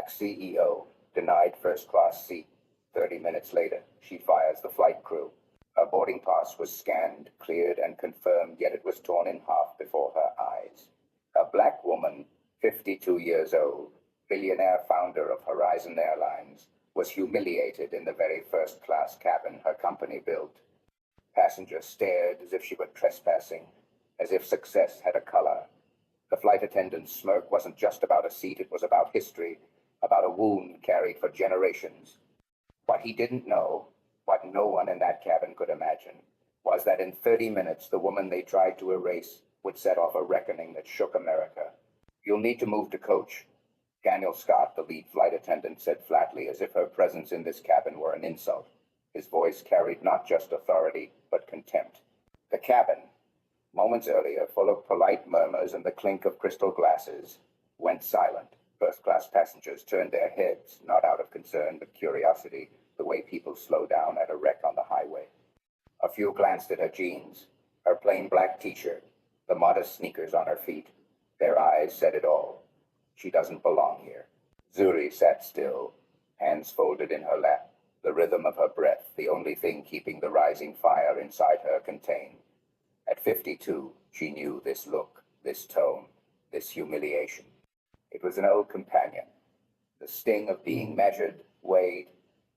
Black CEO denied first-class seat. 30 minutes later, she fires the flight crew. Her boarding pass was scanned, cleared, and confirmed, yet it was torn in half before her eyes. A black woman, 52 years old, billionaire founder of Horizon Airlines, was humiliated in the very first-class cabin her company built. Passengers stared as if she were trespassing, as if success had a color. The flight attendant's smirk wasn't just about a seat, it was about history, about a wound carried for generations. What he didn't know, what no one in that cabin could imagine, was that in 30 minutes the woman they tried to erase would set off a reckoning that shook America. "You'll need to move to coach," Daniel Scott, the lead flight attendant, said flatly, as if her presence in this cabin were an insult. His voice carried not just authority, but contempt. The cabin, moments earlier full of polite murmurs and the clink of crystal glasses, went silent. First-class passengers turned their heads, not out of concern but curiosity, the way people slow down at a wreck on the highway. A few glanced at her jeans, her plain black t-shirt, the modest sneakers on her feet. Their eyes said it all. She doesn't belong here. Zuri sat still, hands folded in her lap, the rhythm of her breath the only thing keeping the rising fire inside her contained. At 52, she knew this look, this tone, this humiliation. It was an old companion, the sting of being measured, weighed,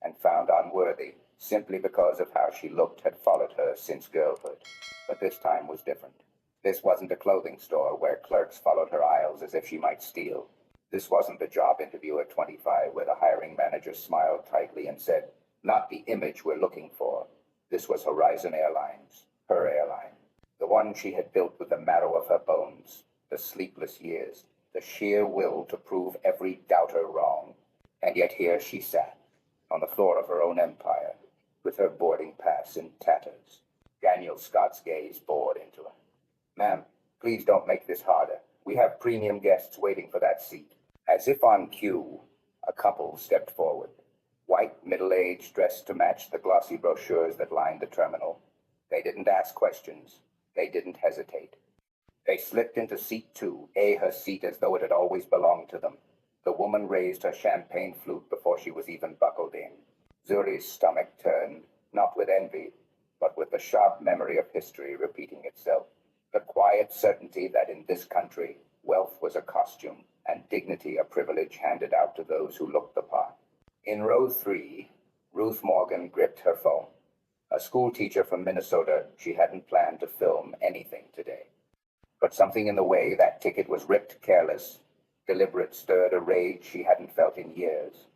and found unworthy, simply because of how she looked had followed her since girlhood. But this time was different. This wasn't a clothing store where clerks followed her aisles as if she might steal. This wasn't the job interview at 25 where the hiring manager smiled tightly and said, "Not the image we're looking for." This was Horizon Airlines, her airline, the one she had built with the marrow of her bones, the sleepless years, the sheer will to prove every doubter wrong. And yet here she sat, on the floor of her own empire, with her boarding pass in tatters. Daniel Scott's gaze bored into her. "Ma'am, please don't make this harder. We have premium guests waiting for that seat." As if on cue, a couple stepped forward. White, middle-aged, dressed to match the glossy brochures that lined the terminal. They didn't ask questions. They didn't hesitate. They slipped into seat 2, her seat as though it had always belonged to them. The woman raised her champagne flute before she was even buckled in. Zuri's stomach turned, not with envy, but with the sharp memory of history repeating itself. The quiet certainty that in this country, wealth was a costume, and dignity a privilege handed out to those who looked the part. In row 3, Ruth Morgan gripped her phone. A school teacher from Minnesota, she hadn't planned to film anything today. But something in the way that ticket was ripped careless, deliberate, stirred a rage she hadn't felt in years.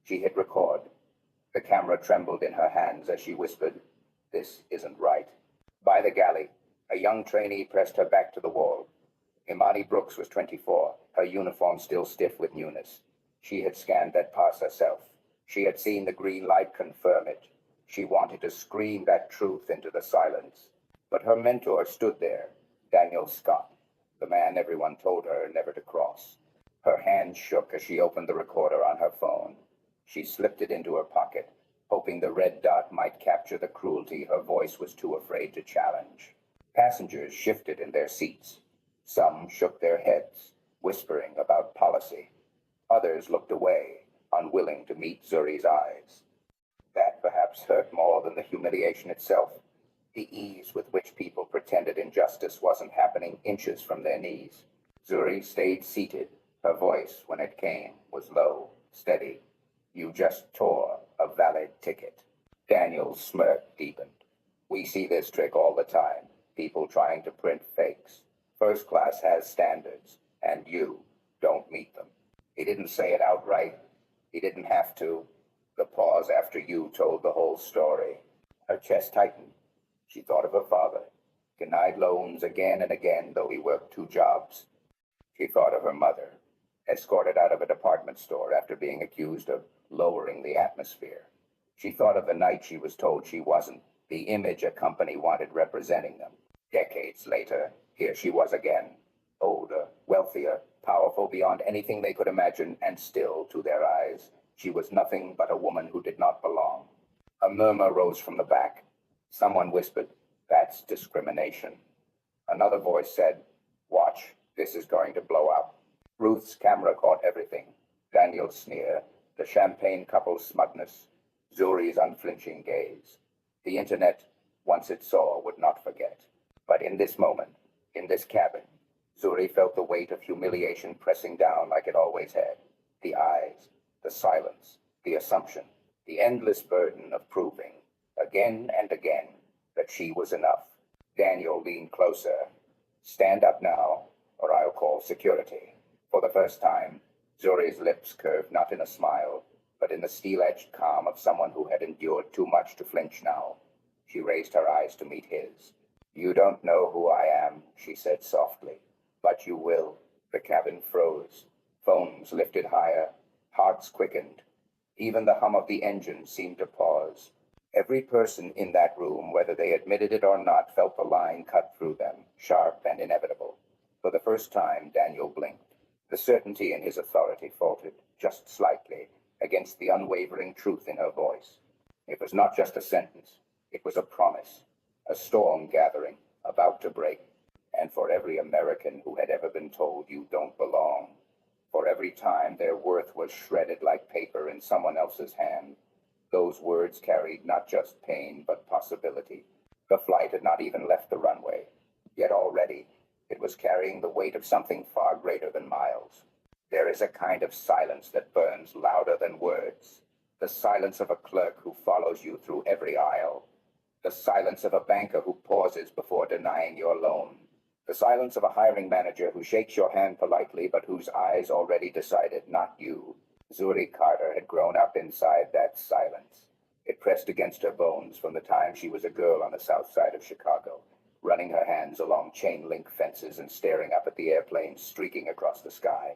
She hit record. The camera trembled in her hands as she whispered, "This isn't right." By the galley, a young trainee pressed her back to the wall. Imani Brooks was 24, her uniform still stiff with newness. She had scanned that pass herself. She had seen the green light confirm it. She wanted to scream that truth into the silence. But her mentor stood there, Daniel Scott, the man everyone told her never to cross. Her hand shook as she opened the recorder on her phone. She slipped it into her pocket, hoping the red dot might capture the cruelty her voice was too afraid to challenge. Passengers shifted in their seats. Some shook their heads, whispering about policy. Others looked away, unwilling to meet Zuri's eyes. That perhaps hurt more than the humiliation itself. The ease with which people pretended injustice wasn't happening inches from their knees. Zuri stayed seated. Her voice, when it came, was low, steady. "You just tore a valid ticket." Daniel's smirk deepened. "We see this trick all the time. People trying to print fakes. First class has standards, and you don't meet them." He didn't say it outright. He didn't have to. The pause after "you" told the whole story. Her chest tightened. She thought of her father, denied loans again and again, though he worked 2 jobs. She thought of her mother, escorted out of a department store after being accused of lowering the atmosphere. She thought of the night she was told she wasn't the image a company wanted representing them. Decades later, here she was again, older, wealthier, powerful beyond anything they could imagine, and still, to their eyes, she was nothing but a woman who did not belong. A murmur rose from the back. Someone whispered, "That's discrimination." Another voice said, "Watch, this is going to blow up." Ruth's camera caught everything. Daniel's sneer, the champagne couple's smugness, Zuri's unflinching gaze. The internet, once it saw, would not forget. But in this moment, in this cabin, Zuri felt the weight of humiliation pressing down like it always had. The eyes, the silence, the assumption, the endless burden of proving, again and again, that she was enough. Daniel leaned closer. Stand up now, or I'll call security. For the first time, Zuri's lips curved not in a smile, but in the steel-edged calm of someone who had endured too much to flinch now. She raised her eyes to meet his. You don't know who I am, she said softly. But you will. The cabin froze. Phones lifted higher. Hearts quickened. Even the hum of the engine seemed to pause. Every person in that room, whether they admitted it or not, felt the line cut through them, sharp and inevitable. For the first time, Daniel blinked. The certainty in his authority faltered, just slightly, against the unwavering truth in her voice. It was not just a sentence. It was a promise. A storm gathering, about to break. And for every American who had ever been told you don't belong, for every time their worth was shredded like paper in someone else's hand, those words carried not just pain, but possibility. The flight had not even left the runway, yet already it was carrying the weight of something far greater than miles. There is a kind of silence that burns louder than words. The silence of a clerk who follows you through every aisle. The silence of a banker who pauses before denying your loan. The silence of a hiring manager who shakes your hand politely but whose eyes already decided not you. Zuri Carter had grown up inside that silence. It pressed against her bones from the time she was a girl on the south side of Chicago, running her hands along chain-link fences and staring up at the airplanes streaking across the sky.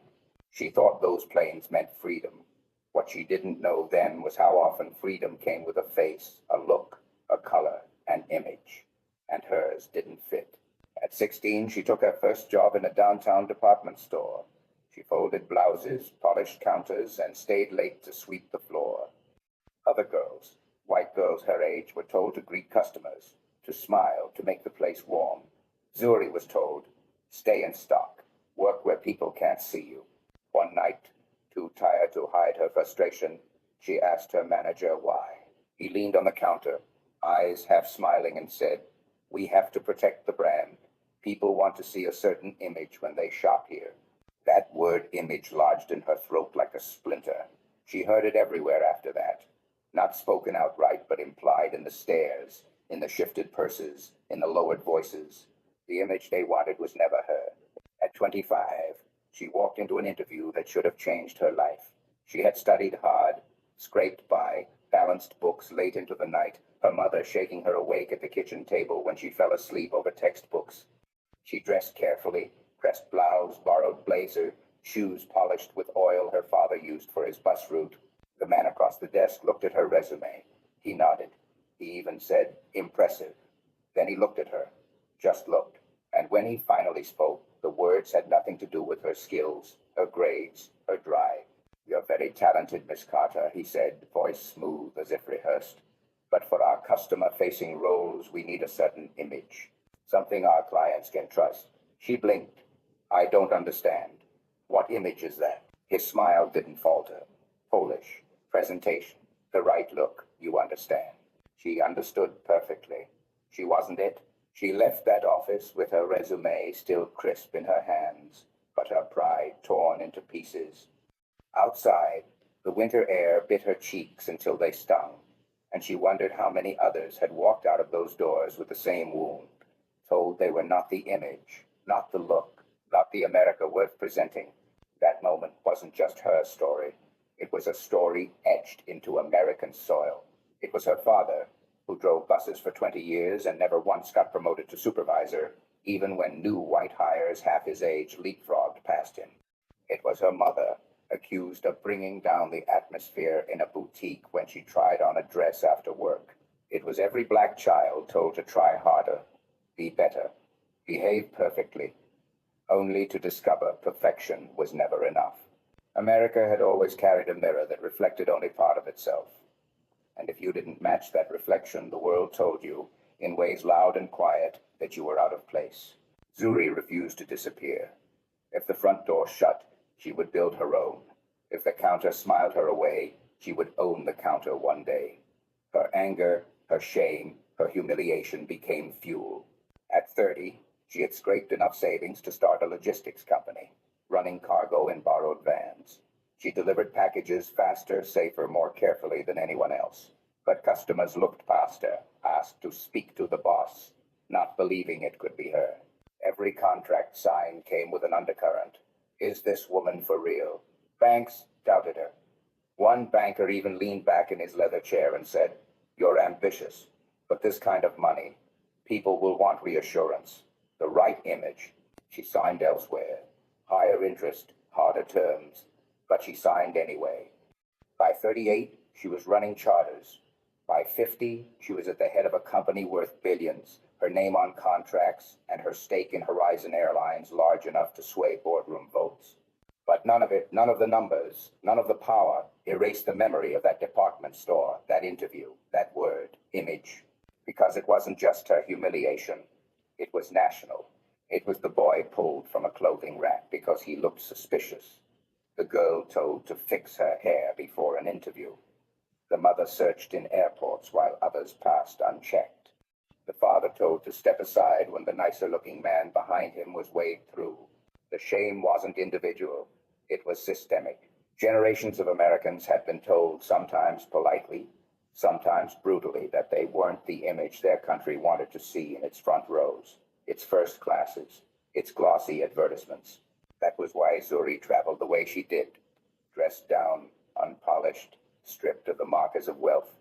She thought those planes meant freedom. What she didn't know then was how often freedom came with a face, a look, a color, an image. And hers didn't fit. At 16, she took her first job in a downtown department store. She folded blouses, polished counters, and stayed late to sweep the floor. Other girls, white girls her age, were told to greet customers, to smile, to make the place warm. Zuri was told, stay in stock, work where people can't see you. One night, too tired to hide her frustration, she asked her manager why. He leaned on the counter, eyes half smiling, and said, we have to protect the brand. People want to see a certain image when they shop here. That word image lodged in her throat like a splinter. She heard it everywhere after that. Not spoken outright, but implied in the stares, in the shifted purses, in the lowered voices. The image they wanted was never her. At 25, she walked into an interview that should have changed her life. She had studied hard, scraped by, balanced books late into the night, her mother shaking her awake at the kitchen table when she fell asleep over textbooks. She dressed carefully, pressed blouse, borrowed blazer, shoes polished with oil her father used for his bus route. The man across the desk looked at her resume. He nodded. He even said, impressive. Then he looked at her, just looked. And when he finally spoke, the words had nothing to do with her skills, her grades, her drive. You're very talented, Miss Carter, he said, voice smooth as if rehearsed. But for our customer-facing roles, we need a certain image, something our clients can trust. She blinked. I don't understand. What image is that? His smile didn't falter. Polish, presentation, the right look, you understand. She understood perfectly. She wasn't it. She left that office with her resume still crisp in her hands, but her pride torn into pieces. Outside, the winter air bit her cheeks until they stung, and she wondered how many others had walked out of those doors with the same wound, told they were not the image, not the look, not the America worth presenting. That moment wasn't just her story. It was a story etched into American soil. It was her father, who drove buses for 20 years and never once got promoted to supervisor, even when new white hires half his age leapfrogged past him. It was her mother, accused of bringing down the atmosphere in a boutique when she tried on a dress after work. It was every black child told to try harder, be better, behave perfectly, only to discover perfection was never enough. America had always carried a mirror that reflected only part of itself. And if you didn't match that reflection, the world told you, in ways loud and quiet, that you were out of place. Zuri refused to disappear. If the front door shut, she would build her own. If the counter smiled her away, she would own the counter one day. Her anger, her shame, her humiliation became fuel. At 30, she had scraped enough savings to start a logistics company, running cargo in borrowed vans. She delivered packages faster, safer, more carefully than anyone else. But customers looked past her, asked to speak to the boss, not believing it could be her. Every contract signed came with an undercurrent. Is this woman for real? Banks doubted her. One banker even leaned back in his leather chair and said, "You're ambitious, but this kind of money, people will want reassurance, the right image." She signed elsewhere. Higher interest, harder terms, but she signed anyway. By 38, she was running charters. By 50, she was at the head of a company worth billions, her name on contracts, and her stake in Horizon Airlines large enough to sway boardroom votes. But none of it, none of the numbers, none of the power erased the memory of that department store, that interview, that word, image. Because it wasn't just her humiliation, it was national. It was the boy pulled from a clothing rack because he looked suspicious. The girl told to fix her hair before an interview. The mother searched in airports while others passed unchecked. The father told to step aside when the nicer-looking man behind him was waved through. The shame wasn't individual, it was systemic. Generations of Americans had been told, sometimes politely, sometimes brutally, that they weren't the image their country wanted to see in its front rows, its first classes, its glossy advertisements. That was why Zuri traveled the way she did, dressed down, unpolished, stripped of the markers of wealth.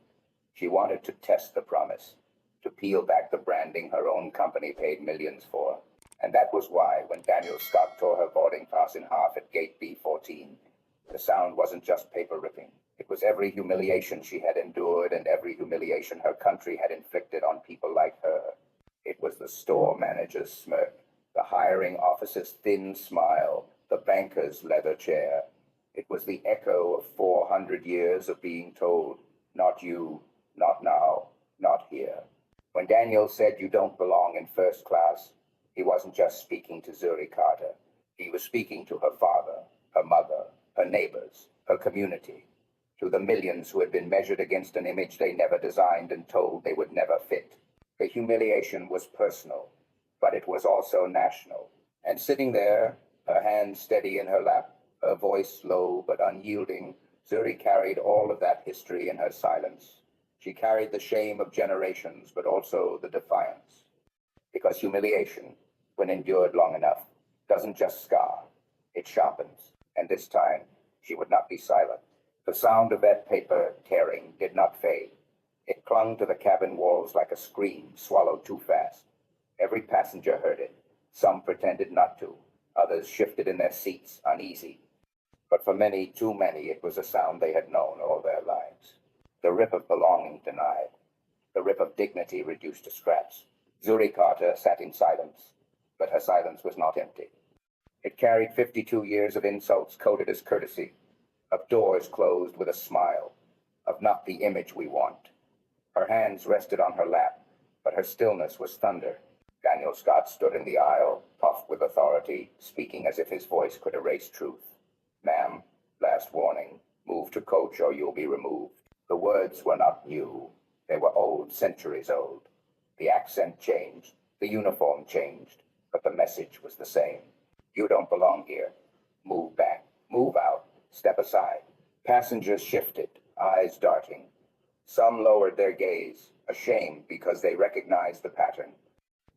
She wanted to test the promise, to peel back the branding her own company paid millions for. And that was why, when Daniel Scott tore her boarding pass in half at gate B14, the sound wasn't just paper ripping. It was every humiliation she had endured and every humiliation her country had inflicted on people like her. It was the store manager's smirk, the hiring officer's thin smile, the banker's leather chair. It was the echo of 400 years of being told, "Not you, not now, not here." When Daniel said, "You don't belong in first class," he wasn't just speaking to Zuri Carter. He was speaking to her father, her mother, her neighbors, her community, to the millions who had been measured against an image they never designed and told they would never fit. The humiliation was personal, but it was also national. And sitting there, her hands steady in her lap, her voice low but unyielding, Zuri carried all of that history in her silence. She carried the shame of generations, but also the defiance. Because humiliation, when endured long enough, doesn't just scar, it sharpens. And this time, she would not be silent. The sound of that paper tearing did not fade. It clung to the cabin walls like a scream swallowed too fast. Every passenger heard it. Some pretended not to. Others shifted in their seats, uneasy. But for many, too many, it was a sound they had known all their lives. The rip of belonging denied. The rip of dignity reduced to scraps. Zuri Carter sat in silence, but her silence was not empty. It carried 52 years of insults coded as courtesy, of doors closed with a smile, of not the image we want. Her hands rested on her lap, but her stillness was thunder. Daniel Scott stood in the aisle, puffed with authority, speaking as if his voice could erase truth. "Ma'am, last warning, move to coach or you'll be removed." The words were not new. They were old, centuries old. The accent changed, the uniform changed, but the message was the same. You don't belong here. Move back, move out, step aside. Passengers shifted, eyes darting. Some lowered their gaze, ashamed because they recognized the pattern.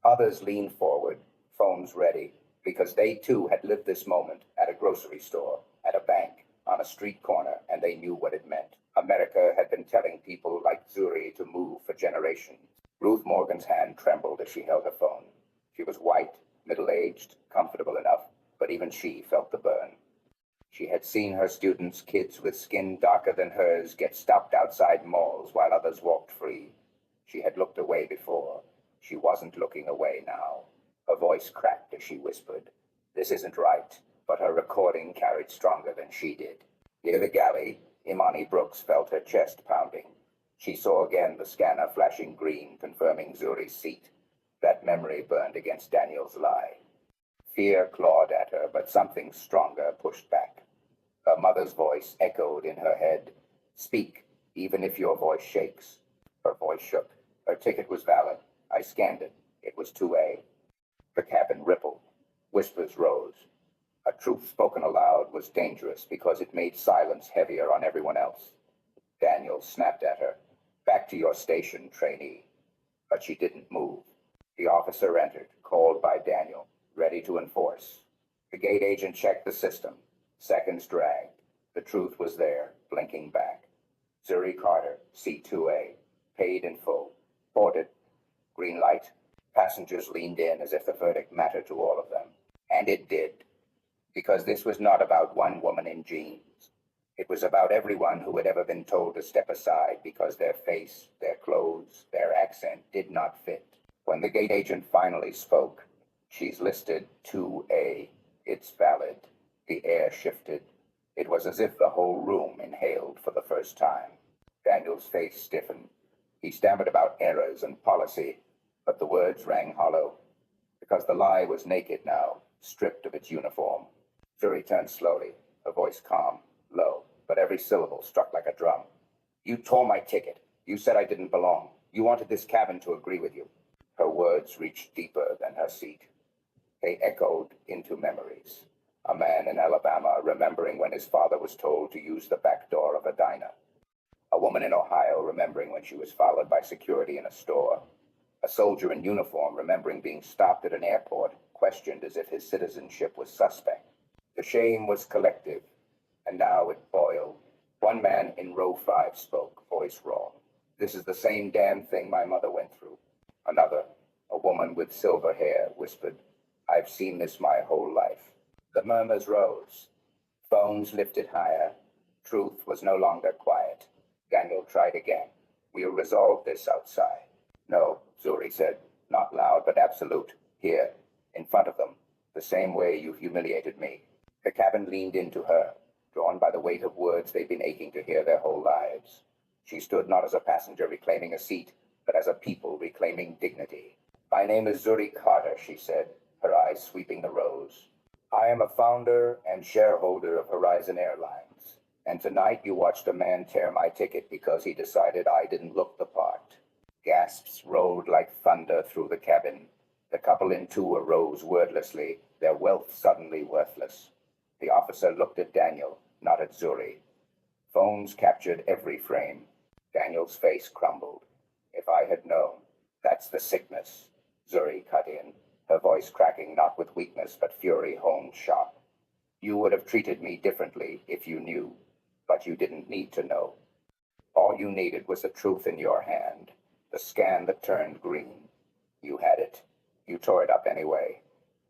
Others leaned forward, phones ready, because they too had lived this moment at a grocery store, at a bank, on a street corner, and they knew what it meant. America had been telling people like Zuri to move for generations. Ruth Morgan's hand trembled as she held her phone. She was white, middle-aged, comfortable enough, but even she felt the burn. She had seen her students, kids with skin darker than hers, get stopped outside malls while others walked free. She had looked away before. She wasn't looking away now. Her voice cracked as she whispered, "This isn't right," but her recording carried stronger than she did. Near the galley, Imani Brooks felt her chest pounding. She saw again the scanner flashing green, confirming Zuri's seat. That memory burned against Daniel's lie. Fear clawed at her, but something stronger pushed back. Her mother's voice echoed in her head. Speak, even if your voice shakes. Her voice shook. Her ticket was valid. I scanned it. It was 2A. The cabin rippled. Whispers rose. A truth spoken aloud was dangerous because it made silence heavier on everyone else. Daniel snapped at her. Back to your station, trainee. But she didn't move. The officer entered, called by Daniel, ready to enforce. The gate agent checked the system. Seconds dragged. The truth was there, blinking back. Zuri Carter, C2A, paid in full. Boarded. Green light. Passengers leaned in as if the verdict mattered to all of them. And it did. Because this was not about one woman in jeans. It was about everyone who had ever been told to step aside because their face, their clothes, their accent did not fit. When the gate agent finally spoke, she's listed 2A. It's valid. The air shifted. It was as if the whole room inhaled for the first time. Daniel's face stiffened. He stammered about errors and policy, but the words rang hollow. Because the lie was naked now, stripped of its uniform. Zuri turned slowly, her voice calm, low, but every syllable struck like a drum. You tore my ticket. You said I didn't belong. You wanted this cabin to agree with you. Her words reached deeper than her seat. They echoed into memories. A man in Alabama remembering when his father was told to use the back door of a diner. A woman in Ohio remembering when she was followed by security in a store. A soldier in uniform remembering being stopped at an airport, questioned as if his citizenship was suspect. The shame was collective, and now it boiled. One man in row 5 spoke, voice raw. This is the same damn thing my mother went through. Another, a woman with silver hair, whispered, I've seen this my whole life. The murmurs rose. Phones lifted higher. Truth was no longer quiet. Daniel tried again. We'll resolve this outside. No, Zuri said, not loud but absolute. Here, in front of them, the same way you humiliated me. The cabin leaned into her, drawn by the weight of words they'd been aching to hear their whole lives. She stood not as a passenger reclaiming a seat, but as a people reclaiming dignity. My name is Zuri Carter, she said, her eyes sweeping the rows. I am a founder and shareholder of Horizon Airlines, and tonight you watched a man tear my ticket because he decided I didn't look the part. Gasps rolled like thunder through the cabin. The couple in 2 arose wordlessly, their wealth suddenly worthless. The officer looked at Daniel, not at Zuri. Phones captured every frame. Daniel's face crumbled. If I had known. That's the sickness. Zuri cut in, her voice cracking not with weakness but fury honed sharp. You would have treated me differently if you knew, but you didn't need to know. All you needed was the truth in your hand, the scan that turned green. You had it. You tore it up anyway.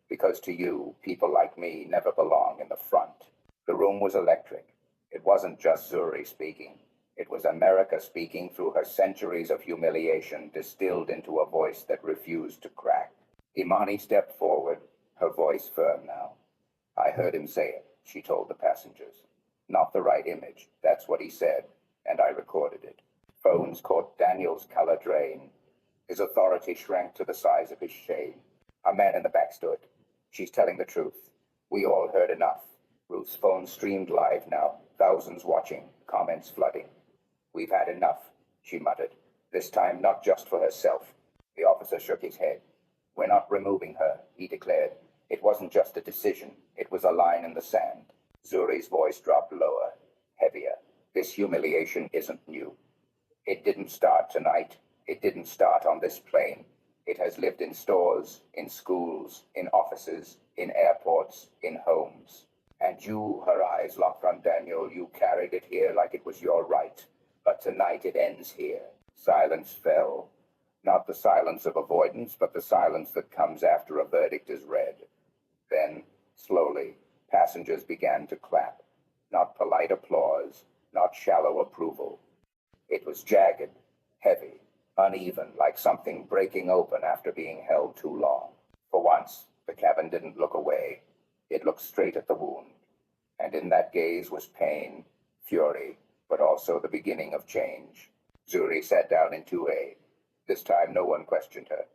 Because to you, people like me never belong in the front. The room was electric. It wasn't just Zuri speaking. It was America speaking through her centuries of humiliation distilled into a voice that refused to crack. Imani stepped forward, her voice firm now. I heard him say it, she told the passengers. Not the right image, that's what he said, and I recorded it. Phones caught Daniel's color drain. His authority shrank to the size of his shame. A man in the back stood. She's telling the truth. We all heard enough. Ruth's phone streamed live now, thousands watching, comments flooding. We've had enough, she muttered, this time not just for herself. The officer shook his head. We're not removing her, he declared. It wasn't just a decision, it was a line in the sand. Zuri's voice dropped lower, heavier. This humiliation isn't new. It didn't start tonight. It didn't start on this plane. It has lived in stores, in schools, in offices, in airports, in homes. And you, her eyes locked on Daniel, you carried it here like it was your right. But tonight it ends here. Silence fell. Not the silence of avoidance, but the silence that comes after a verdict is read. Then, slowly, passengers began to clap. Not polite applause, not shallow approval. It was jagged, heavy, uneven, like something breaking open after being held too long. For once, the cabin didn't look away. It looked straight at the wound. And in that gaze was pain, fury, but also the beginning of change. Zuri sat down in 2A. This time no one questioned her.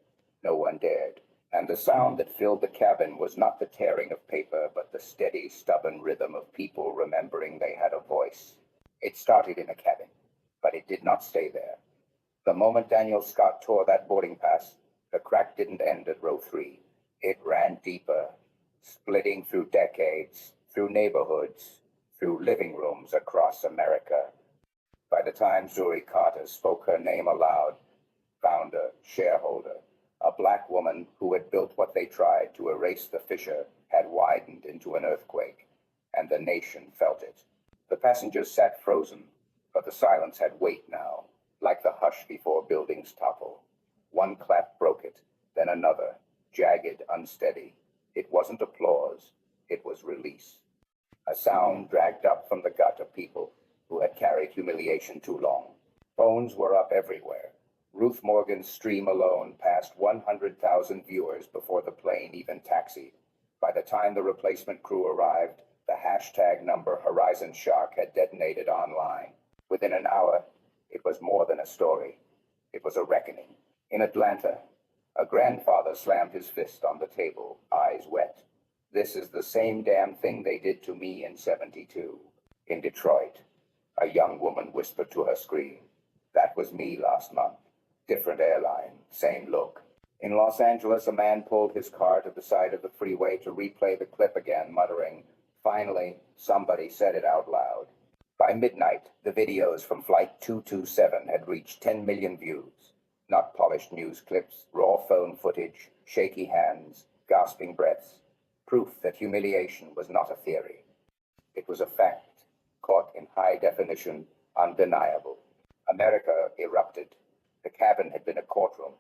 No one dared. And the sound that filled the cabin was not the tearing of paper, but the steady, stubborn rhythm of people remembering they had a voice. It started in a cabin, but it did not stay there. The moment Daniel Scott tore that boarding pass, the crack didn't end at row 3. It ran deeper, splitting through decades, through neighborhoods, through living rooms across America. By the time Zuri Carter spoke her name aloud, founder, shareholder, a black woman who had built what they tried to erase the fissure had widened into an earthquake, and the nation felt it. The passengers sat frozen, but the silence had weight now, like the hush before buildings topple. One clap broke it, then another, jagged, unsteady. It wasn't applause, it was release. A sound dragged up from the gut of people who had carried humiliation too long. Phones were up everywhere. Ruth Morgan's stream alone passed 100,000 viewers before the plane even taxied. By the time the replacement crew arrived, the hashtag number Horizon Shark had detonated online. Within an hour, it was more than a story. It was a reckoning. In Atlanta, a grandfather slammed his fist on the table, eyes wet. This is the same damn thing they did to me in '72. In Detroit, a young woman whispered to her screen, "That was me last month. Different airline, same look." In Los Angeles, a man pulled his car to the side of the freeway to replay the clip again, muttering, "Finally, somebody said it out loud." By midnight, the videos from Flight 227 had reached 10 million views. Not polished news clips, raw phone footage, shaky hands, gasping breaths. Proof that humiliation was not a theory. It was a fact, caught in high definition, undeniable. America erupted. The cabin had been a courtroom,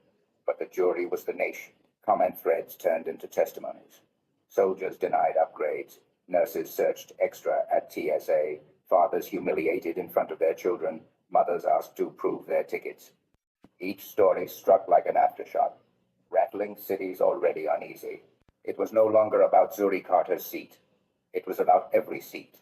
but the jury was the nation. Comment threads turned into testimonies. Soldiers denied upgrades. Nurses searched extra at TSA. Fathers humiliated in front of their children. Mothers asked to prove their tickets. Each story struck like an aftershock, rattling cities already uneasy. It was no longer about Zuri Carter's seat. It was about every seat,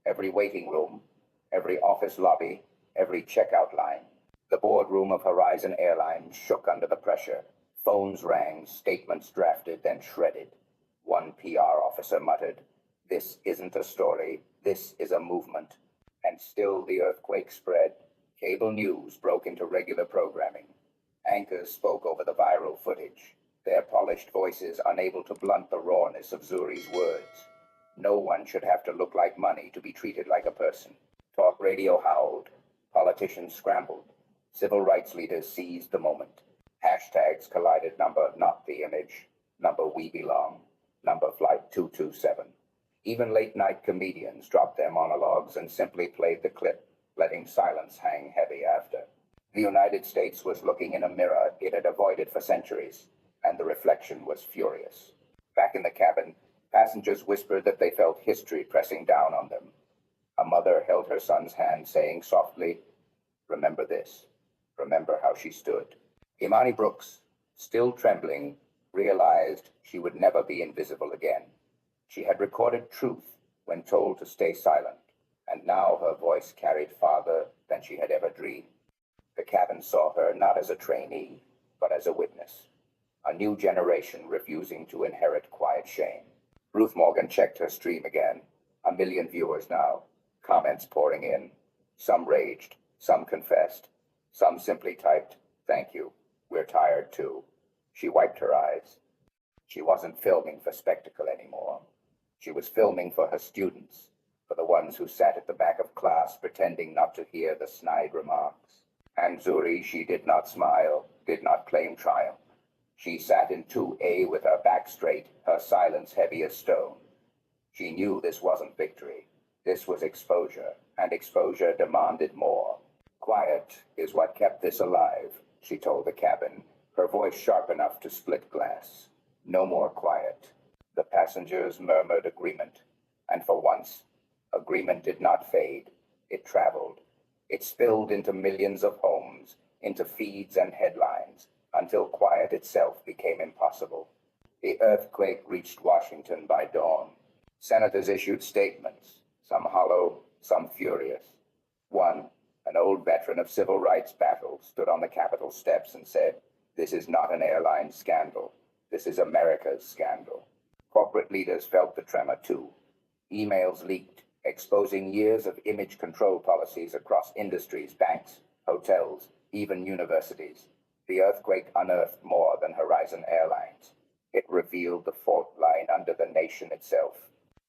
every waiting room, every office lobby, every checkout line. The boardroom of Horizon Airlines shook under the pressure. Phones rang, statements drafted, then shredded. One PR officer muttered, "This isn't a story, this is a movement." And still the earthquake spread. Cable news broke into regular programming. Anchors spoke over the viral footage, their polished voices unable to blunt the rawness of Zuri's words. No one should have to look like money to be treated like a person. Talk radio howled. Politicians scrambled. Civil rights leaders seized the moment. Hashtags collided, number not the image, number we belong, number Flight 227. Even late-night comedians dropped their monologues and simply played the clip, letting silence hang heavy after. The United States was looking in a mirror it had avoided for centuries, and the reflection was furious. Back in the cabin, passengers whispered that they felt history pressing down on them. A mother held her son's hand, saying softly, "Remember this. Remember how she stood." Imani Brooks, still trembling, realized she would never be invisible again. She had recorded truth when told to stay silent, and now her voice carried farther than she had ever dreamed. The cabin saw her not as a trainee, but as a witness. A new generation refusing to inherit quiet shame. Ruth Morgan checked her stream again. 1 million viewers now. Comments pouring in. Some raged, some confessed. Some simply typed, "Thank you. We're tired too." She wiped her eyes. She wasn't filming for spectacle anymore. She was filming for her students, for the ones who sat at the back of class pretending not to hear the snide remarks. And Zuri, she did not smile, did not claim triumph. She sat in 2A with her back straight, her silence heavy as stone. She knew this wasn't victory. This was exposure, and exposure demanded more. "Quiet is what kept this alive," she told the cabin, her voice sharp enough to split glass. No more quiet. The passengers murmured agreement, and for once, agreement did not fade. It traveled. It spilled into millions of homes, into feeds and headlines, until quiet itself became impossible. The earthquake reached Washington by dawn. Senators issued statements, some hollow, some furious. One, an old veteran of civil rights battles, stood on the Capitol steps and said, "This is not an airline scandal. This is America's scandal. Corporate leaders felt the tremor too. Emails leaked, exposing years of image control policies across industries, banks, hotels, even universities. The earthquake unearthed more than Horizon Airlines. It revealed the fault line under the nation itself.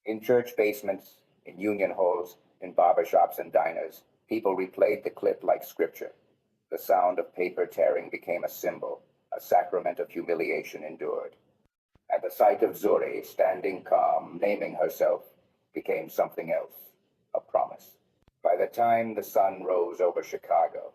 In church basements, in union halls, in barbershops and diners, people replayed the clip like scripture. The sound of paper tearing became a symbol, a sacrament of humiliation endured. And the sight of Zuri standing calm, naming herself, became something else, a promise. By the time the sun rose over Chicago,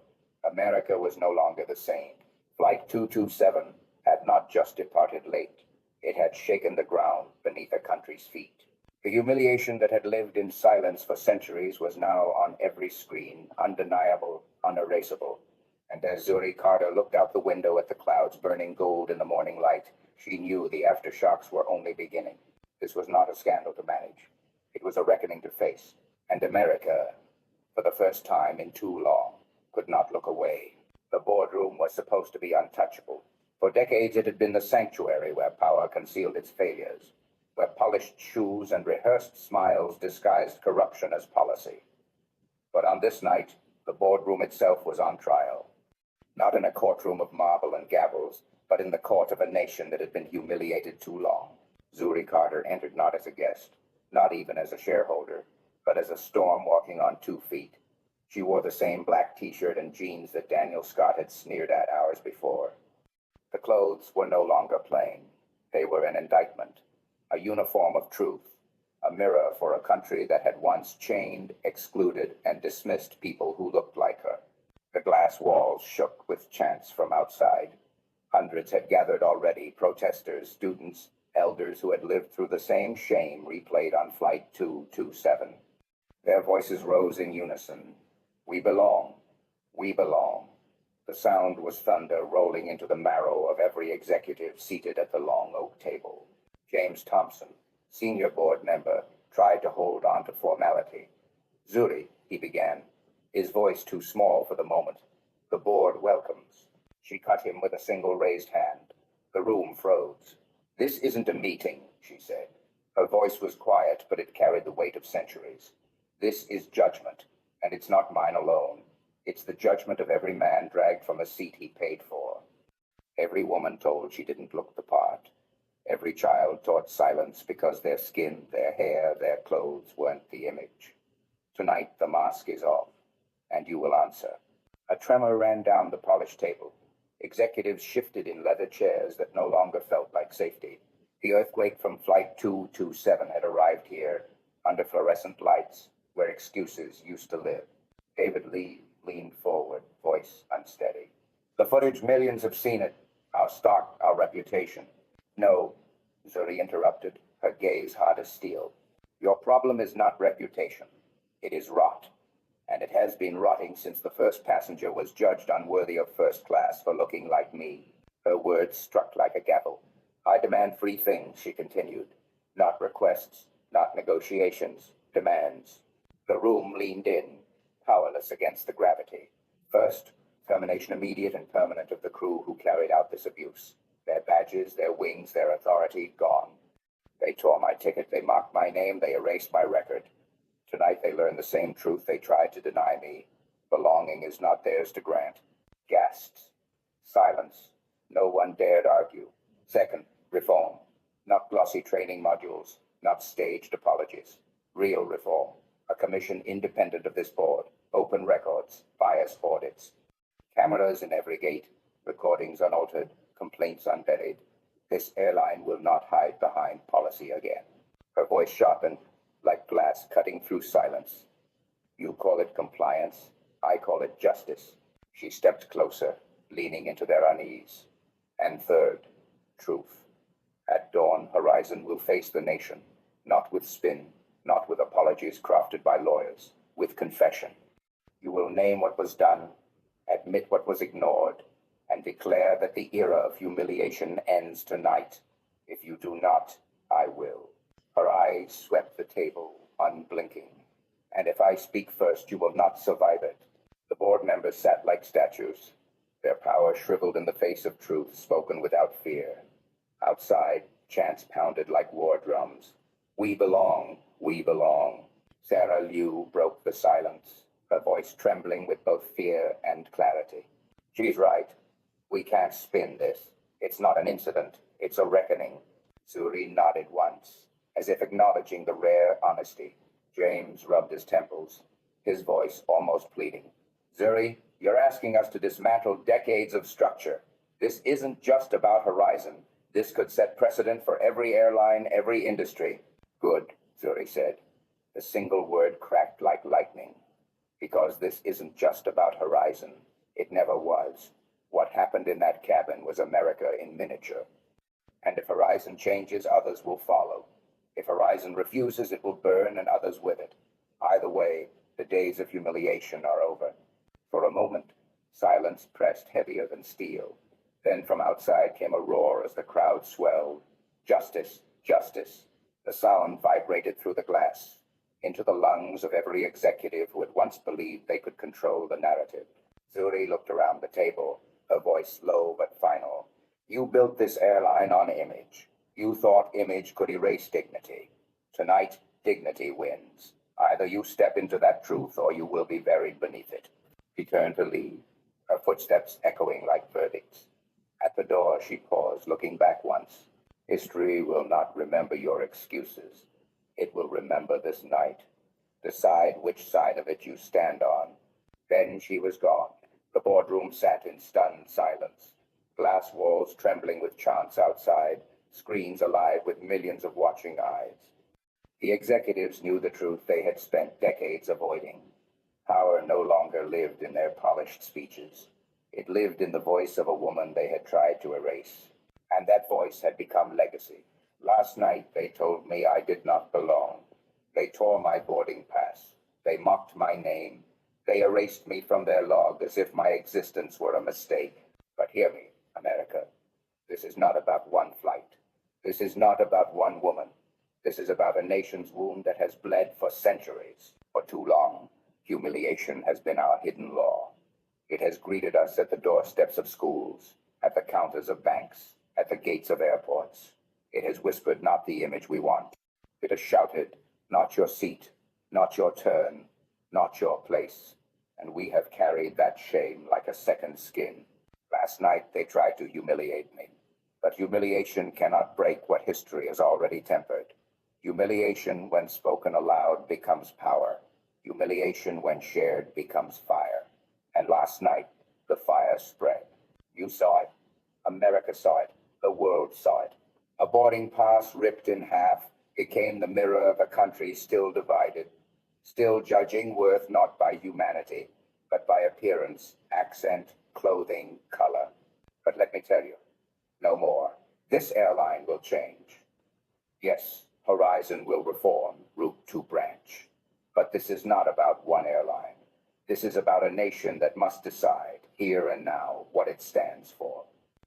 America was no longer the same. Flight 227 had not just departed late, it had shaken the ground beneath the country's feet. The humiliation that had lived in silence for centuries was now on every screen, undeniable, unerasable. And as Zuri Carter looked out the window at the clouds burning gold in the morning light, she knew the aftershocks were only beginning. This was not a scandal to manage. It was a reckoning to face. And America, for the first time in too long, could not look away. The boardroom was supposed to be untouchable. For decades it had been the sanctuary where power concealed its failures, where polished shoes and rehearsed smiles disguised corruption as policy. But on this night, the boardroom itself was on trial. Not in a courtroom of marble and gavels, but in the court of a nation that had been humiliated too long. Zuri Carter entered not as a guest, not even as a shareholder, but as a storm walking on 2 feet. She wore the same black t-shirt and jeans that Daniel Scott had sneered at hours before. The clothes were no longer plain. They were an indictment, a uniform of truth, a mirror for a country that had once chained, excluded, and dismissed people who looked like her. The glass walls shook with chants from outside. Hundreds had gathered already, protesters, students, elders who had lived through the same shame replayed on Flight 227. Their voices rose in unison. We belong. We belong. The sound was thunder rolling into the marrow of every executive seated at the long oak table. James Thompson, senior board member, tried to hold on to formality. Zuri, he began, his voice too small for the moment. The board welcomes. She cut him with a single raised hand. The room froze. This isn't a meeting, she said. Her voice was quiet, but it carried the weight of centuries. This is judgment, and it's not mine alone. It's the judgment of every man dragged from a seat he paid for. Every woman told she didn't look the part. Every child taught silence because their skin, their hair, their clothes weren't the image. Tonight the mask is off, and you will answer. A tremor ran down the polished table. Executives shifted in leather chairs that no longer felt like safety. The earthquake from Flight 227 had arrived here, under fluorescent lights, where excuses used to live. David Lee leaned forward, voice unsteady. The footage, millions have seen it. Our stock, our reputation. No, Zuri interrupted, her gaze hard as steel. Your problem is not reputation. It is rot. And it has been rotting since the first passenger was judged unworthy of first class for looking like me. Her words struck like a gavel. I demand 3 things, she continued. Not requests, not negotiations, demands. The room leaned in, powerless against the gravity. First, termination immediate and permanent of the crew who carried out this abuse. Their badges, their wings, their authority, gone. They tore my ticket, they marked my name, they erased my record. Tonight they learned the same truth they tried to deny me. Belonging is not theirs to grant. Gasps. Silence. No one dared argue. Second, reform. Not glossy training modules, not staged apologies. Real reform. A commission independent of this board. Open records. Bias audits. Cameras in every gate. Recordings unaltered. Complaints unburied. This airline will not hide behind policy again. Her voice sharpened, like glass cutting through silence. You call it compliance. I call it justice. She stepped closer, leaning into their unease. And third, truth. At dawn, Horizon will face the nation, not with spin, not with apologies crafted by lawyers, with confession. You will name what was done, admit what was ignored, and declare that the era of humiliation ends tonight. If you do not, I will. Her eyes swept the table, unblinking. And if I speak first, you will not survive it. The board members sat like statues, their power shriveled in the face of truth spoken without fear. Outside, chants pounded like war drums. We belong, we belong. Sarah Liu broke the silence, her voice trembling with both fear and clarity. She's right. We can't spin this. It's not an incident, it's a reckoning. Suri nodded once, as if acknowledging the rare honesty. James rubbed his temples, his voice almost pleading. Zuri, you're asking us to dismantle decades of structure. This isn't just about Horizon. This could set precedent for every airline, every industry. Good, Zuri said. The single word cracked like lightning. Because this isn't just about Horizon. It never was. What happened in that cabin was America in miniature. And if Horizon changes, others will follow. If Horizon refuses, it will burn and others with it. Either way, the days of humiliation are over. For a moment, silence pressed heavier than steel. Then from outside came a roar as the crowd swelled. Justice, justice. The sound vibrated through the glass, into the lungs of every executive who had once believed they could control the narrative. Zuri looked around the table, her voice low but final. You built this airline on image. You thought image could erase dignity. Tonight, dignity wins. Either you step into that truth or you will be buried beneath it. She turned to leave, her footsteps echoing like verdicts. At the door, she paused, looking back once. History will not remember your excuses. It will remember this night. Decide which side of it you stand on. Then she was gone. The boardroom sat in stunned silence. Glass walls trembling with chants outside, screens alive with millions of watching eyes. The executives knew the truth they had spent decades avoiding. Power no longer lived in their polished speeches. It lived in the voice of a woman they had tried to erase. And that voice had become legacy. Last night they told me I did not belong. They tore my boarding pass. They mocked my name. They erased me from their log as if my existence were a mistake. But hear me, America. This is not about one flight. This is not about one woman. This is about a nation's wound that has bled for centuries. For too long, humiliation has been our hidden law. It has greeted us at the doorsteps of schools, at the counters of banks, at the gates of airports. It has whispered not the image we want. It has shouted, not your seat, not your turn, not your place. And we have carried that shame like a second skin. Last night they tried to humiliate me. But humiliation cannot break what history has already tempered. Humiliation, when spoken aloud, becomes power. Humiliation, when shared, becomes fire. And last night, the fire spread. You saw it. America saw it. The world saw it. A boarding pass ripped in half became the mirror of a country still divided, still judging worth not by humanity, but by appearance, accent, clothing, color. But let me tell you, no more. This airline will change. Yes, Horizon will reform, route to branch. But this is not about one airline. This is about a nation that must decide, here and now, what it stands for.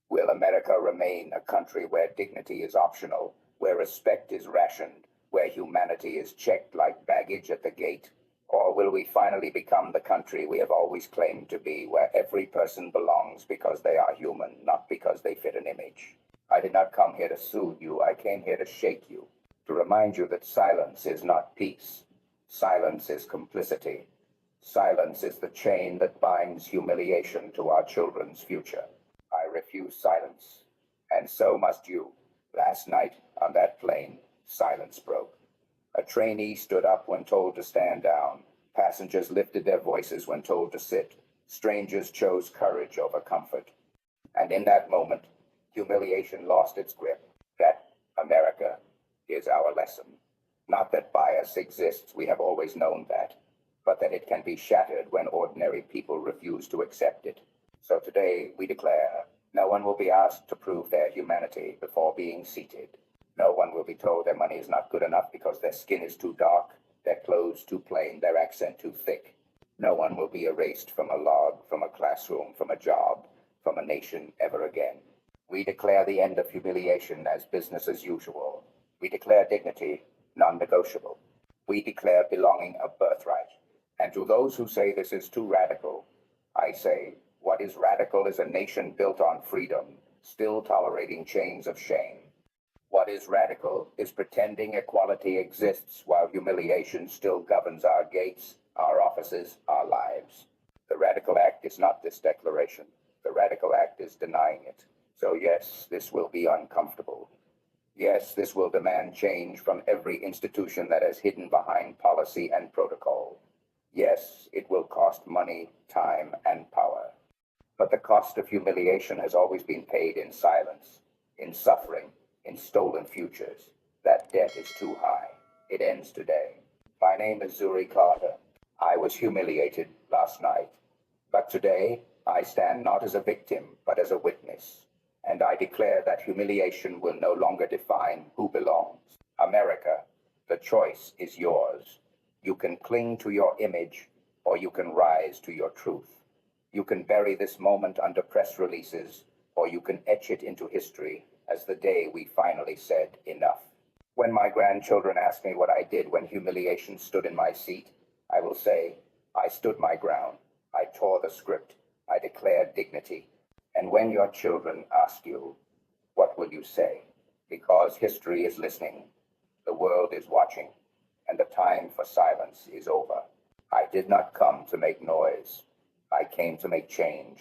Will America remain a country where dignity is optional, where respect is rationed, where humanity is checked like baggage at the gate? Or will we finally become the country we have always claimed to be, where every person belongs because they are human, not because they fit an image? I did not come here to soothe you. I came here to shake you, to remind you that silence is not peace. Silence is complicity. Silence is the chain that binds humiliation to our children's future. I refuse silence, and so must you. Last night, on that plane, silence broke. A trainee stood up when told to stand down. Passengers lifted their voices when told to sit. Strangers chose courage over comfort. And in that moment, humiliation lost its grip. That, America, is our lesson. Not that bias exists, we have always known that, but that it can be shattered when ordinary people refuse to accept it. So today we declare, no one will be asked to prove their humanity before being seated. No one will be told their money is not good enough because their skin is too dark, their clothes too plain, their accent too thick. No one will be erased from a log, from a classroom, from a job, from a nation ever again. We declare the end of humiliation as business as usual. We declare dignity non-negotiable. We declare belonging a birthright. And to those who say this is too radical, I say, what is radical is a nation built on freedom, still tolerating chains of shame. What is radical is pretending equality exists while humiliation still governs our gates, our offices, our lives. The radical act is not this declaration. The radical act is denying it. So yes, this will be uncomfortable. Yes, this will demand change from every institution that is hidden behind policy and protocol. Yes, it will cost money, time, and power. But the cost of humiliation has always been paid in silence, in suffering, in stolen futures. That debt is too high. It ends today. My name is Zuri Carter. I was humiliated last night. But today, I stand not as a victim, but as a witness. And I declare that humiliation will no longer define who belongs. America, the choice is yours. You can cling to your image, or you can rise to your truth. You can bury this moment under press releases, or you can etch it into history as the day we finally said enough. When my grandchildren ask me what I did when humiliation stood in my seat, I will say, I stood my ground. I tore the script. I declared dignity. And when your children ask you, what will you say? Because history is listening, the world is watching, and the time for silence is over. I did not come to make noise. I came to make change,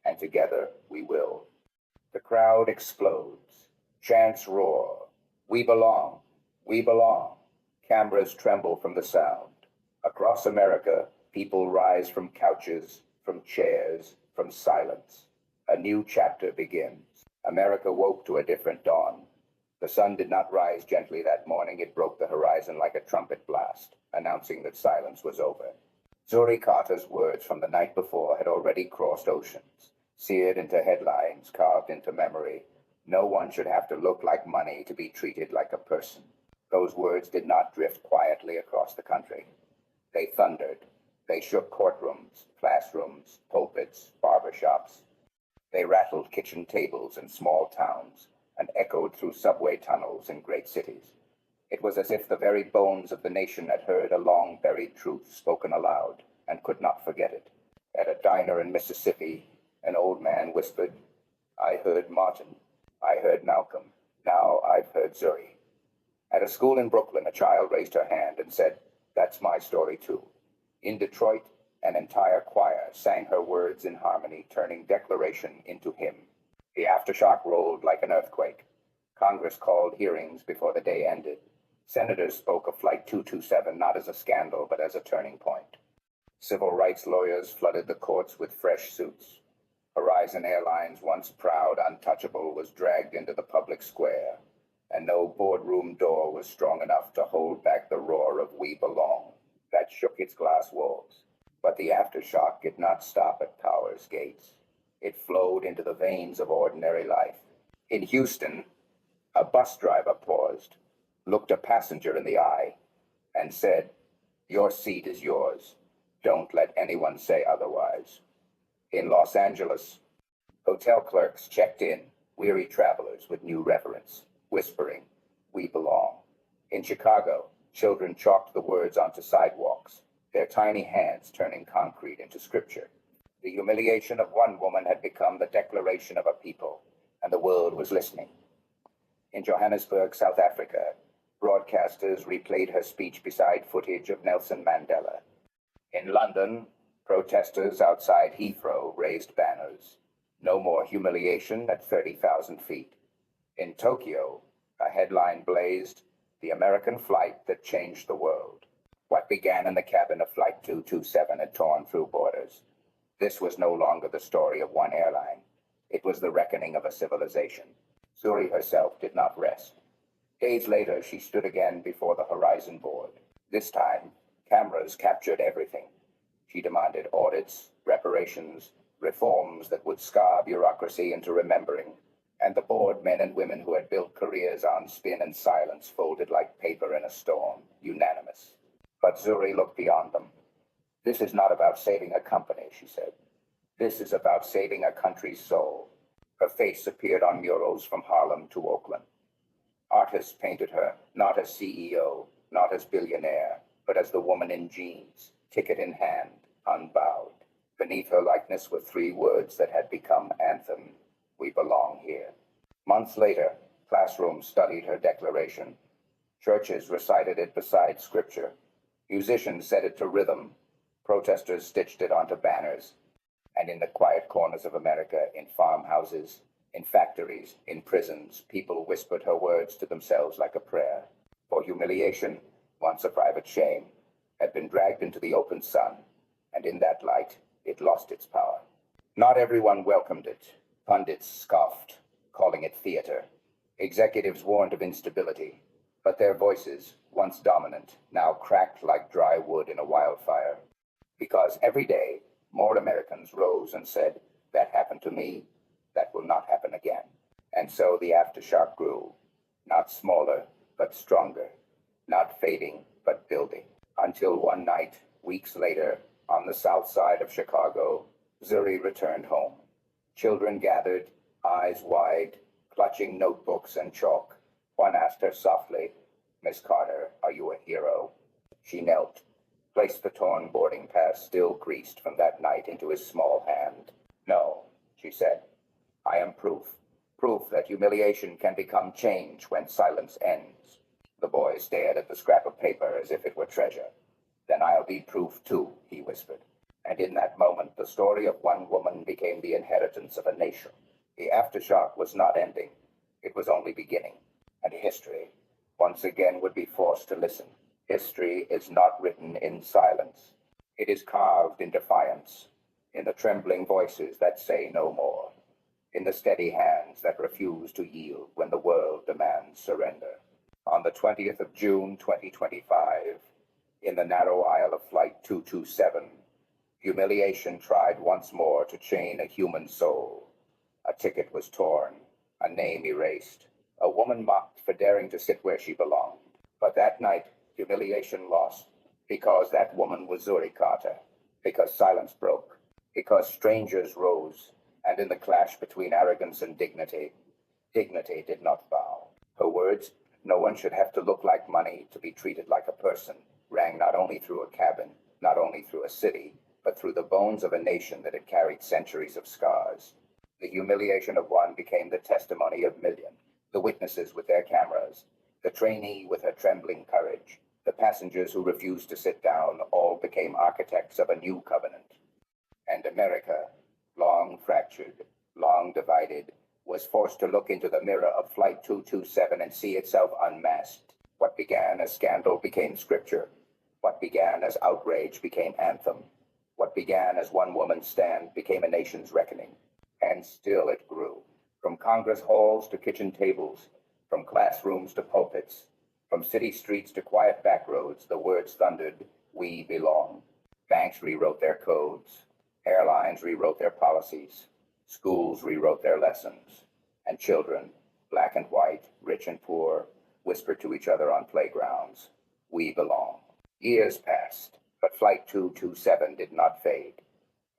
and together we will. The crowd explodes. Chants roar. We belong. We belong. Cameras tremble from the sound. Across America, people rise from couches, from chairs, from silence. A new chapter begins. America woke to a different dawn. The sun did not rise gently that morning. It broke the horizon like a trumpet blast, announcing that silence was over. Zuri Carter's words from the night before had already crossed oceans, seared into headlines, carved into memory. No one should have to look like money to be treated like a person. Those words did not drift quietly across the country. They thundered. They shook courtrooms, classrooms, pulpits, barbershops. They rattled kitchen tables in small towns and echoed through subway tunnels in great cities. It was as if the very bones of the nation had heard a long-buried truth spoken aloud and could not forget it. At a diner in Mississippi, an old man whispered, I heard Martin. I heard Malcolm. Now I've heard Zuri. At a school in Brooklyn, a child raised her hand and said, that's my story too. In Detroit, an entire choir sang her words in harmony, turning declaration into hymn. The aftershock rolled like an earthquake. Congress called hearings before the day ended. Senators spoke of Flight 227 not as a scandal, but as a turning point. Civil rights lawyers flooded the courts with fresh suits. Horizon Airlines, once proud, untouchable, was dragged into the public square, and no boardroom door was strong enough to hold back the roar of We Belong that shook its glass walls. But the aftershock did not stop at power's gates. It flowed into the veins of ordinary life. In Houston, a bus driver paused, looked a passenger in the eye, and said, your seat is yours. Don't let anyone say otherwise. In Los Angeles, hotel clerks checked in, weary travelers with new reverence, whispering, we belong. In Chicago, children chalked the words onto sidewalks, their tiny hands turning concrete into scripture. The humiliation of one woman had become the declaration of a people, and the world was listening. In Johannesburg, South Africa, broadcasters replayed her speech beside footage of Nelson Mandela. In London, protesters outside Heathrow raised banners. No more humiliation at 30,000 feet. In Tokyo, a headline blazed, the American flight that changed the world. What began in the cabin of Flight 227 had torn through borders. This was no longer the story of one airline. It was the reckoning of a civilization. Zuri herself did not rest. Days later, she stood again before the Horizon Board. This time, cameras captured everything. She demanded audits, reparations, reforms that would scar bureaucracy into remembering. And the board men and women who had built careers on spin and silence folded like paper in a storm, unanimous. But Zuri looked beyond them. This is not about saving a company, she said. This is about saving a country's soul. Her face appeared on murals from Harlem to Oakland. Artists painted her, not as CEO, not as billionaire, but as the woman in jeans, ticket in hand, unbowed. Beneath her likeness were three words that had become anthem. We belong here. Months later, classrooms studied her declaration. Churches recited it beside scripture. Musicians set it to rhythm. Protesters stitched it onto banners. And in the quiet corners of America, in farmhouses, in factories, in prisons, people whispered her words to themselves like a prayer. For humiliation, once a private shame, had been dragged into the open sun, and in that light, it lost its power. Not everyone welcomed it. Pundits scoffed, calling it theater. Executives warned of instability, but their voices, once dominant, now cracked like dry wood in a wildfire. Because every day, more Americans rose and said, "That happened to me. That will not happen again." And so the aftershock grew, not smaller, but stronger, not fading, but building. Until one night, weeks later, on the south side of Chicago, Zuri returned home. Children gathered, eyes wide, clutching notebooks and chalk. One asked her softly, "Miss Carter, are you a hero?" She knelt, placed the torn boarding pass, still creased from that night, into his small hand. "No," she said. "I am proof. Proof that humiliation can become change when silence ends." The boy stared at the scrap of paper as if it were treasure. "Then I'll be proof too," he whispered. And in that moment, the story of one woman became the inheritance of a nation. The aftershock was not ending. It was only beginning. And history, once again, would be forced to listen. History is not written in silence. It is carved in defiance, in the trembling voices that say no more, in the steady hands that refuse to yield when the world demands surrender. On the 20th of June, 2025, in the narrow aisle of Flight 227, humiliation tried once more to chain a human soul. A ticket was torn, a name erased, a woman mocked for daring to sit where she belonged. But that night, humiliation lost, because that woman was Zuri Carter, because silence broke, because strangers rose, and in the clash between arrogance and dignity, dignity did not bow. Her words, "No one should have to look like money to be treated like a person," rang not only through a cabin, not only through a city, but through the bones of a nation that had carried centuries of scars. The humiliation of one became the testimony of millions, the witnesses with their cameras, the trainee with her trembling courage, the passengers who refused to sit down, all became architects of a new covenant. And America, long fractured, long divided, was forced to look into the mirror of Flight 227 and see itself unmasked. What began as scandal became scripture. What began as outrage became anthem. What began as one woman's stand became a nation's reckoning. And still it grew. From Congress halls to kitchen tables, from classrooms to pulpits, from city streets to quiet back roads, the words thundered, "We belong." Banks rewrote their codes. Airlines rewrote their policies. Schools rewrote their lessons. And children, black and white, rich and poor, whispered to each other on playgrounds, "We belong." Years passed, but Flight 227 did not fade.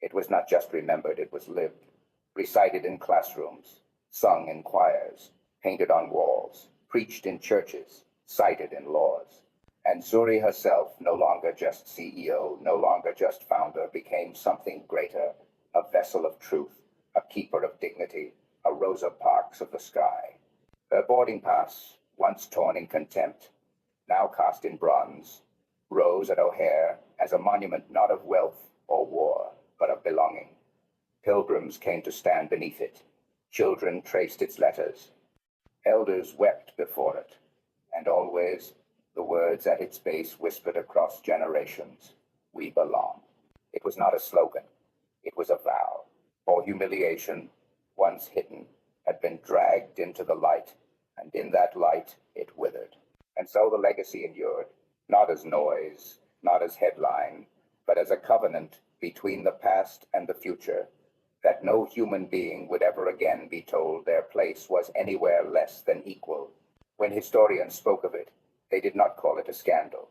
It was not just remembered, it was lived, recited in classrooms, sung in choirs, painted on walls, preached in churches, cited in laws. And Zuri herself, no longer just CEO, no longer just founder, became something greater, a vessel of truth, a keeper of dignity, a Rosa Parks of the sky. Her boarding pass, once torn in contempt, now cast in bronze, rose at O'Hare as a monument not of wealth or war, but of belonging. Pilgrims came to stand beneath it. Children traced its letters. Elders wept before it. And always, the words at its base whispered across generations, "We belong." It was not a slogan. It was a vow. For humiliation, once hidden, had been dragged into the light, and in that light it withered. And so the legacy endured, not as noise, not as headline, but as a covenant between the past and the future, that no human being would ever again be told their place was anywhere less than equal. When historians spoke of it, they did not call it a scandal.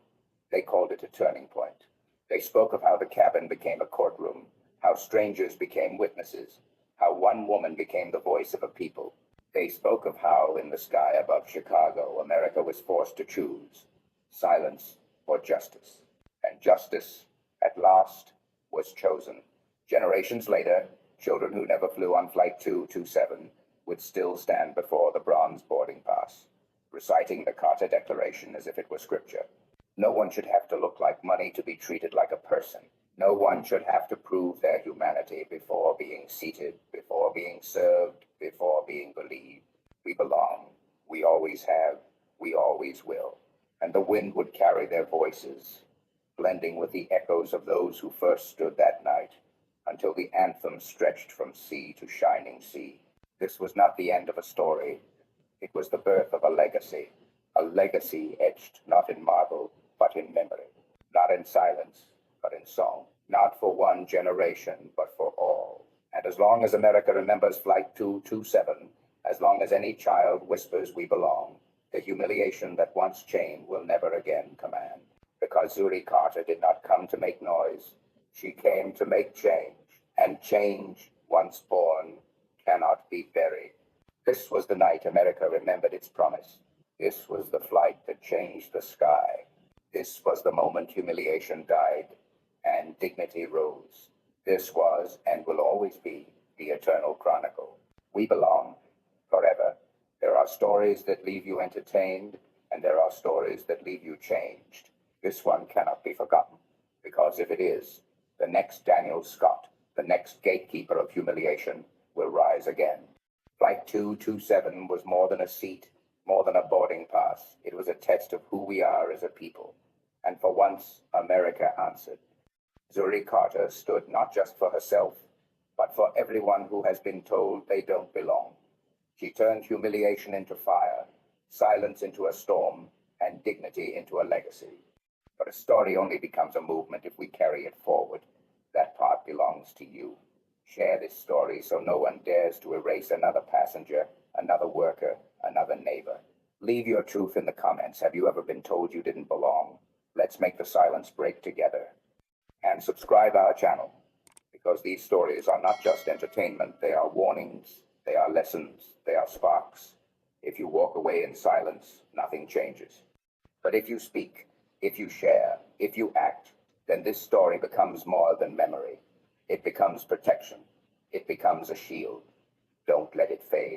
They called it a turning point. They spoke of how the cabin became a courtroom, how strangers became witnesses, how one woman became the voice of a people. They spoke of how, in the sky above Chicago, America was forced to choose silence or justice. And justice, at last, was chosen. Generations later, children who never flew on Flight 227 would still stand before the bronze boarding pass, reciting the Carter Declaration as if it were scripture. No one should have to look like money to be treated like a person. No one should have to prove their humanity before being seated, before being served, before being believed. We belong. We always have. We always will. And the wind would carry their voices, blending with the echoes of those who first stood that night, until the anthem stretched from sea to shining sea. This was not the end of a story. It was the birth of a legacy etched not in marble, but in memory, not in silence, but in song, not for one generation, but for all. And as long as America remembers Flight 227, as long as any child whispers we belong, the humiliation that once chained will never again command. Because Zuri Carter did not come to make noise, she came to make change, and change, once born, cannot be buried. This was the night America remembered its promise. This was the flight that changed the sky. This was the moment humiliation died and dignity rose. This was and will always be the eternal chronicle. We belong forever. There are stories that leave you entertained, and there are stories that leave you changed. This one cannot be forgotten, because if it is, the next Daniel Scott, the next gatekeeper of humiliation, will rise again. Flight 227 was more than a seat, more than a boarding pass. It was a test of who we are as a people. And for once, America answered. Zuri Carter stood not just for herself, but for everyone who has been told they don't belong. She turned humiliation into fire, silence into a storm, and dignity into a legacy. But a story only becomes a movement if we carry it forward. That part belongs to you. Share this story so no one dares to erase another passenger, another worker, another neighbor. Leave your truth in the comments. Have you ever been told you didn't belong? Let's make the silence break together. And subscribe our channel, because these stories are not just entertainment. They are warnings, they are lessons, they are sparks. If you walk away in silence, nothing changes. But if you speak, if you share, if you act, then this story becomes more than memory. It becomes protection. It becomes a shield. Don't let it fade.